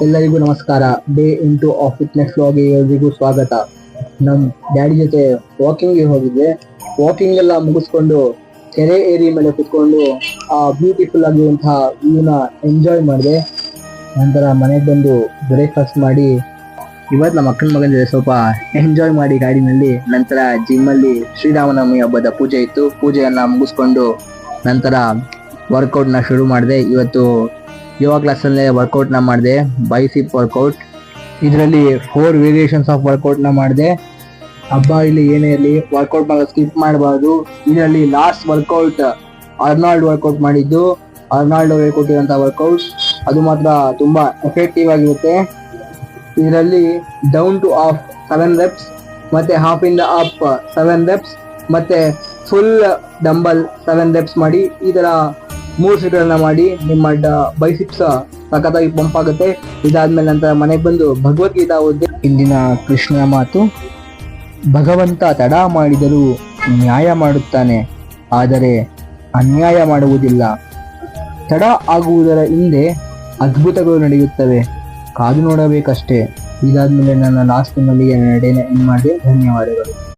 ಎಲ್ಲರಿಗೂ ನಮಸ್ಕಾರ. Day into of fitness ವ್ಲಾಗ್ಗೆ ಎಲ್ರಿಗೂ ಸ್ವಾಗತ. ನಮ್ಮ ಡ್ಯಾಡಿ ಜೊತೆ ವಾಕಿಂಗ್ಗೆ ಹೋಗಿದ್ದೆ. ವಾಕಿಂಗ್ ಎಲ್ಲ ಮುಗಿಸ್ಕೊಂಡು ಕೆರೆ ಏರಿ ಮೇಲೆ ಕುತ್ಕೊಂಡು ಆ ಬ್ಯೂಟಿಫುಲ್ ಆಗಿರುವಂತಹ ವ್ಯೂನ ಎಂಜಾಯ್ ಮಾಡಿದೆ. ನಂತರ ಮನೆಗೆ ಬಂದು ಬ್ರೇಕ್ಫಾಸ್ಟ್ ಮಾಡಿ ಇವತ್ತು ನಮ್ಮ ಅಕ್ಕನ ಮಗನ ಜೊತೆ ಸ್ವಲ್ಪ ಎಂಜಾಯ್ ಮಾಡಿ ಗಾಡಿನಲ್ಲಿ. ನಂತರ ಜಿಮ್ಮಲ್ಲಿ ಶ್ರೀರಾಮನವಮಿ ಹಬ್ಬದ ಪೂಜೆ ಇತ್ತು. ಪೂಜೆಯನ್ನ ಮುಗಿಸ್ಕೊಂಡು ನಂತರ ವರ್ಕೌಟ್ನ ಶುರು ಮಾಡಿದೆ. ಇವತ್ತು ಯೋಗ ಕ್ಲಾಸಲ್ಲೇ ವರ್ಕೌಟ್ನ ಮಾಡಿದೆ, ಬೈಸಿಪ್ ವರ್ಕೌಟ್. ಇದರಲ್ಲಿ 4 ವೇರಿಯೇಷನ್ಸ್ ಆಫ್ ವರ್ಕೌಟ್ನ ಮಾಡಿದೆ. ಹಬ್ಬ ಇಲ್ಲಿ ಏನೇ ಇರಲಿ ವರ್ಕೌಟ್ ಸ್ಕಿಪ್ ಮಾಡಬಾರ್ದು. ಇದರಲ್ಲಿ ಲಾಸ್ಟ್ ವರ್ಕೌಟ್ ಅರ್ನಾಲ್ಡ್ ವರ್ಕೌಟ್ ಮಾಡಿದ್ದು. ಅರ್ನಾಲ್ಡ್ ಹೇಳ್ಕೊಟ್ಟಿರೋಂಥ ವರ್ಕೌಟ್ ಅದು ಮಾತ್ರ ತುಂಬ ಎಫೆಕ್ಟಿವ್ ಆಗಿರುತ್ತೆ. ಇದರಲ್ಲಿ ಡೌನ್ ಟು ಆಫ್ 7 reps, ಮತ್ತೆ half in the up 7 reps, ಮತ್ತೆ ಫುಲ್ ಡಂಬಲ್ 7 reps ಮಾಡಿ ಈ ಥರ 3 ಸೆಟ್ಗಳನ್ನ ಮಾಡಿ ನಿಮ್ಮ ಬೈಸಿಪ್ಸ್ ಸಖತ್ತಾಗಿ ಪಂಪ್ ಆಗುತ್ತೆ. ಇದಾದ್ಮೇಲೆ ನಂತರ ಮನೆಗೆ ಬಂದು ಭಗವದ್ಗೀತಾ ಓದಿದೆ. ಇಂದಿನ ಕೃಷ್ಣ ಮಾತು: ಭಗವಂತ ತಡ ಮಾಡಿದರೂ ನ್ಯಾಯ ಮಾಡುತ್ತಾನೆ, ಆದರೆ ಅನ್ಯಾಯ ಮಾಡುವುದಿಲ್ಲ. ತಡ ಆಗುವುದರ ಹಿಂದೆ ಅದ್ಭುತಗಳು ನಡೆಯುತ್ತವೆ, ಕಾದು ನೋಡಬೇಕಷ್ಟೇ. ಇದಾದ್ಮೇಲೆ ನನ್ನ ಲಾಸ್ಟ್ ತಿಂಗಳಿಗೆ 2 ಡೇನ ಎಂಡ್ ಮಾಡಿದೆ. ಧನ್ಯವಾದಗಳು.